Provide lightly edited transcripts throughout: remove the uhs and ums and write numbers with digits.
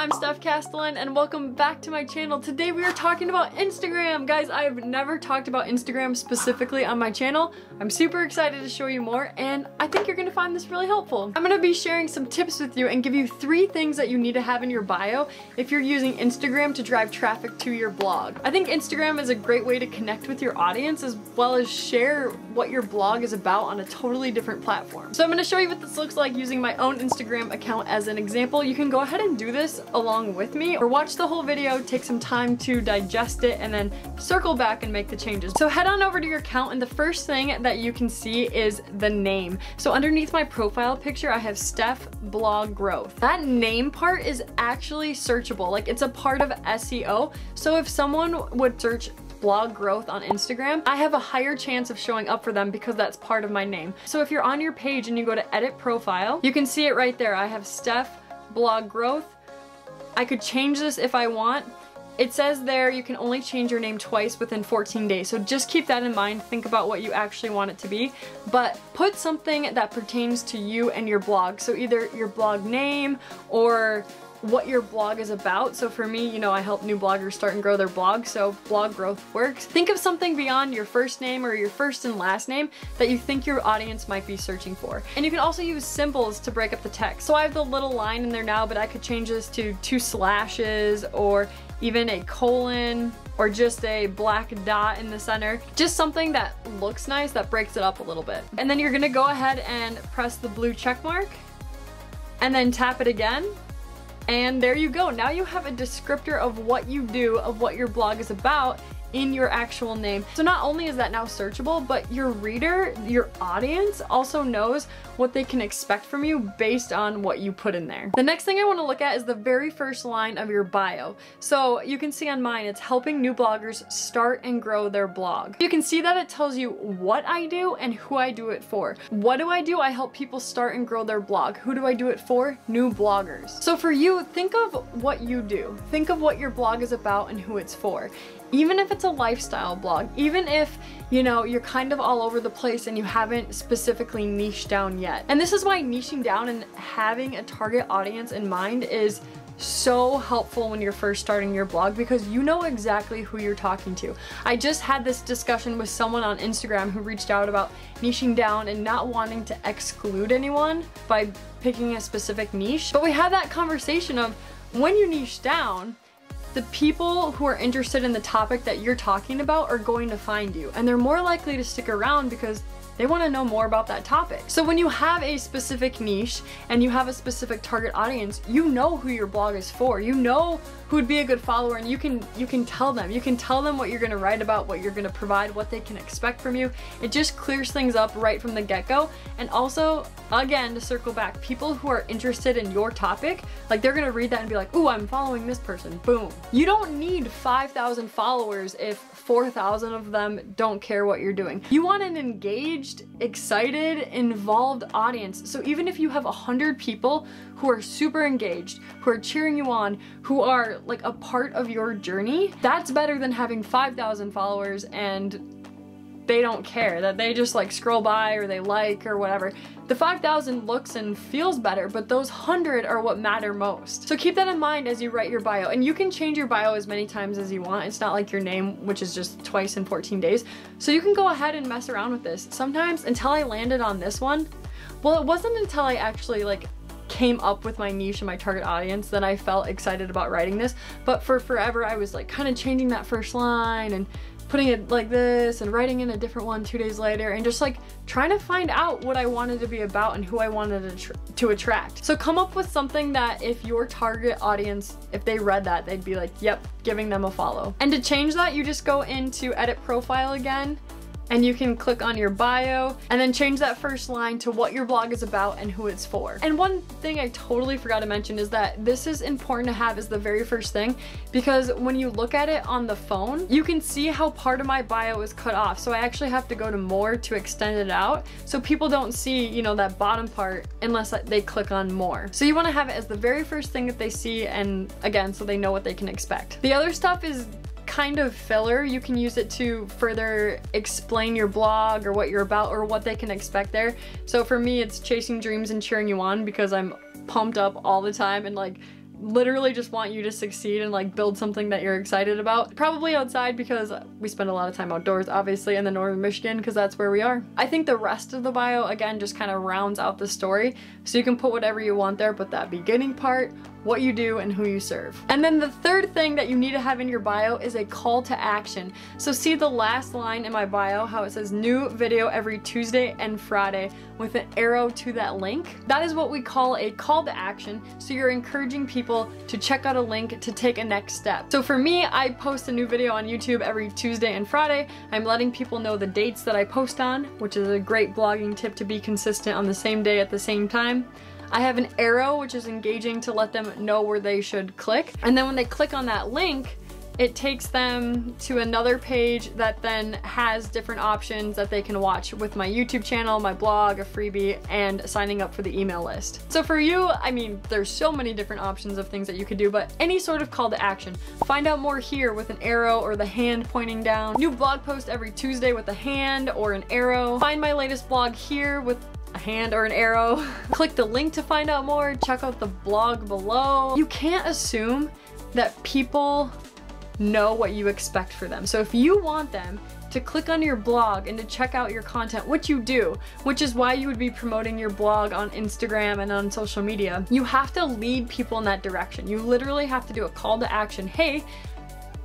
I'm Steph Castelein and welcome back to my channel. Today we are talking about Instagram. Guys, I have never talked about Instagram specifically on my channel. I'm super excited to show you more and I think you're gonna find this really helpful. I'm gonna be sharing some tips with you and give you 3 things that you need to have in your bio if you're using Instagram to drive traffic to your blog. I think Instagram is a great way to connect with your audience as well as share what your blog is about on a totally different platform. So I'm gonna show you what this looks like using my own Instagram account as an example. You can go ahead and do this along with me or watch the whole video, take some time to digest it, and then circle back and make the changes. So head on over to your account and the first thing that you can see is the name. So underneath my profile picture, I have Steph Blog Growth. That name part is actually searchable, like it's a part of SEO. So if someone would search blog growth on Instagram, I have a higher chance of showing up for them because that's part of my name. So if you're on your page and you go to edit profile, you can see it right there. I have Steph Blog Growth. I could change this if I want. It says there you can only change your name twice within 14 days. So just keep that in mind. Think about what you actually want it to be, but put something that pertains to you and your blog. So either your blog name or what your blog is about. So for me, you know, I help new bloggers start and grow their blog, so blog growth works. Think of something beyond your first name or your first and last name that you think your audience might be searching for. And you can also use symbols to break up the text. So I have the little line in there now, but I could change this to 2 slashes or even a colon or just a black dot in the center. Just something that looks nice, that breaks it up a little bit. And then you're gonna go ahead and press the blue check mark and then tap it again. And there you go. Now you have a descriptor of what you do, of what your blog is about in your actual name. So not only is that now searchable, but your reader, your audience also knows what they can expect from you based on what you put in there. The next thing I want to look at is the very first line of your bio. So you can see on mine, it's helping new bloggers start and grow their blog. You can see that it tells you what I do and who I do it for. What do? I help people start and grow their blog. Who do I do it for? New bloggers. So for you, think of what you do. Think of what your blog is about and who it's for. Even if it's a lifestyle blog, even if, you know, you're kind of all over the place and you haven't specifically niched down yet. And this is why niching down and having a target audience in mind is so helpful when you're first starting your blog because you know exactly who you're talking to. I just had this discussion with someone on Instagram who reached out about niching down and not wanting to exclude anyone by picking a specific niche. But we had that conversation of when you niche down, the people who are interested in the topic that you're talking about are going to find you, and they're more likely to stick around because they want to know more about that topic. So when you have a specific niche and you have a specific target audience, you know who your blog is for. You know who would be a good follower, and you can tell them. You can tell them what you're going to write about, what you're going to provide, what they can expect from you. It just clears things up right from the get-go. And also, again, to circle back, people who are interested in your topic, like they're going to read that and be like, ooh, I'm following this person. Boom. You don't need 5,000 followers if 4,000 of them don't care what you're doing. You want an engaged, excited, involved audience. So even if you have 100 people who are super engaged, who are cheering you on, who are like a part of your journey, that's better than having 5,000 followers and they don't care, that they just like scroll by or they like or whatever. The 5,000 looks and feels better, but those 100 are what matter most. So keep that in mind as you write your bio, and you can change your bio as many times as you want. It's not like your name, which is just twice in 14 days. So you can go ahead and mess around with this. Sometimes, until I landed on this one, well, it wasn't until I actually like came up with my niche and my target audience that I felt excited about writing this. But for forever, I was like kind of changing that first line and putting it like this and writing in a different one 2 days later and just like trying to find out what I wanted to be about and who I wanted to attract. So come up with something that if your target audience, if they read that, they'd be like, yep, giving them a follow. And to change that, you just go into edit profile again, and you can click on your bio and then change that first line to what your blog is about and who it's for. And one thing I totally forgot to mention is that this is important to have as the very first thing, because when you look at it on the phone, you can see how part of my bio is cut off. So I actually have to go to more to extend it out. So people don't see, you know, that bottom part unless they click on more. So you want to have it as the very first thing that they see, and again, so they know what they can expect. The other stuff is kind of filler. You can use it to further explain your blog or what you're about or what they can expect there. So for me, it's chasing dreams and cheering you on because I'm pumped up all the time and like literally just want you to succeed and like build something that you're excited about. Probably outside because we spend a lot of time outdoors, obviously, in the northern Michigan, because that's where we are. I think the rest of the bio, again, just kind of rounds out the story. So you can put whatever you want there, but that beginning part, what you do and who you serve. And then the third thing that you need to have in your bio is a call to action. So see the last line in my bio, how it says new video every Tuesday and Friday with an arrow to that link? That is what we call a call to action. So you're encouraging people to check out a link to take a next step. So for me, I post a new video on YouTube every Tuesday and Friday. I'm letting people know the dates that I post on, which is a great blogging tip to be consistent on the same day at the same time. I have an arrow, which is engaging to let them know where they should click. And then when they click on that link, it takes them to another page that then has different options that they can watch with my YouTube channel, my blog, a freebie, and signing up for the email list. So for you, I mean, there's so many different options of things that you could do, but any sort of call to action. Find out more here with an arrow or the hand pointing down. New blog post every Tuesday with a hand or an arrow. Find my latest blog here with a hand or an arrow. Click the link to find out more. Check out the blog below. You can't assume that people know what you expect for them. So if you want them to click on your blog and to check out your content, which you do, which is why you would be promoting your blog on Instagram and on social media, you have to lead people in that direction. You literally have to do a call to action. Hey,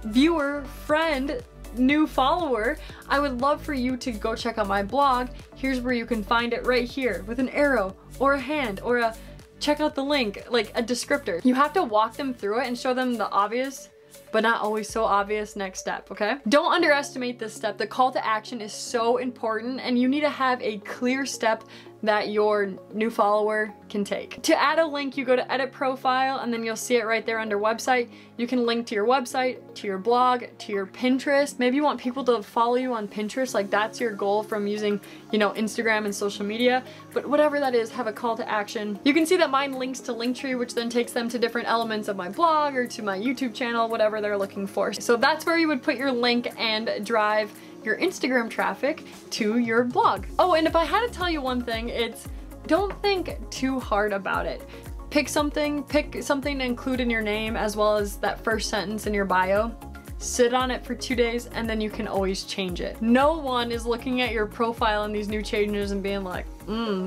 viewer, friend, new follower, I would love for you to go check out my blog. Here's where you can find it right here with an arrow or a hand or a check out the link, like a descriptor. You have to walk them through it and show them the obvious, but not always so obvious next step, okay? Don't underestimate this step. The call to action is so important, and you need to have a clear step that your new follower can take. To add a link, you go to edit profile, and then you'll see it right there under website. You can link to your website, to your blog, to your Pinterest. Maybe you want people to follow you on Pinterest, like that's your goal from using, you know, Instagram and social media. But whatever that is, have a call to action. You can see that mine links to Linktree, which then takes them to different elements of my blog or to my YouTube channel, whatever they're looking for. So that's where you would put your link and drive your Instagram traffic to your blog. Oh, and if I had to tell you one thing, it's don't think too hard about it. Pick something to include in your name as well as that first sentence in your bio. Sit on it for 2 days and then you can always change it. No one is looking at your profile and these new changes and being like,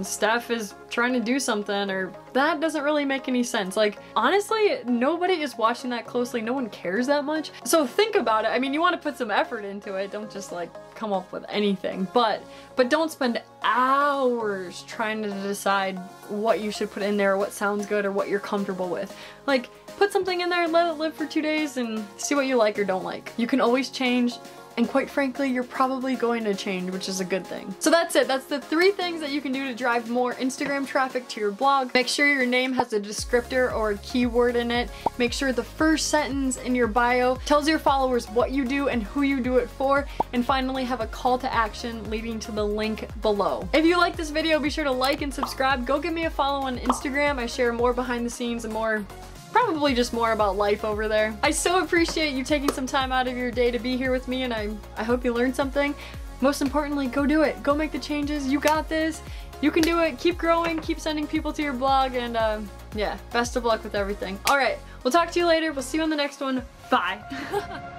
Steph is trying to do something, or that doesn't really make any sense. Like, honestly, nobody is watching that closely. No one cares that much. So think about it. I mean, you want to put some effort into it. Don't just like come up with anything, but don't spend hours trying to decide what you should put in there, or what sounds good, or what you're comfortable with. Like, put something in there, let it live for 2 days and see what you like or don't like. You can always change. And quite frankly, you're probably going to change, which is a good thing. So that's it. That's the 3 things that you can do to drive more Instagram traffic to your blog. Make sure your name has a descriptor or a keyword in it. Make sure the first sentence in your bio tells your followers what you do and who you do it for. And finally, have a call to action leading to the link below. If you like this video, be sure to like and subscribe. Go give me a follow on Instagram. I share more behind the scenes and more, probably just more about life over there. I so appreciate you taking some time out of your day to be here with me, and I hope you learned something. Most importantly, go do it. Go make the changes. You got this. You can do it. Keep growing. Keep sending people to your blog, and yeah, best of luck with everything. All right, we'll talk to you later. We'll see you on the next one. Bye.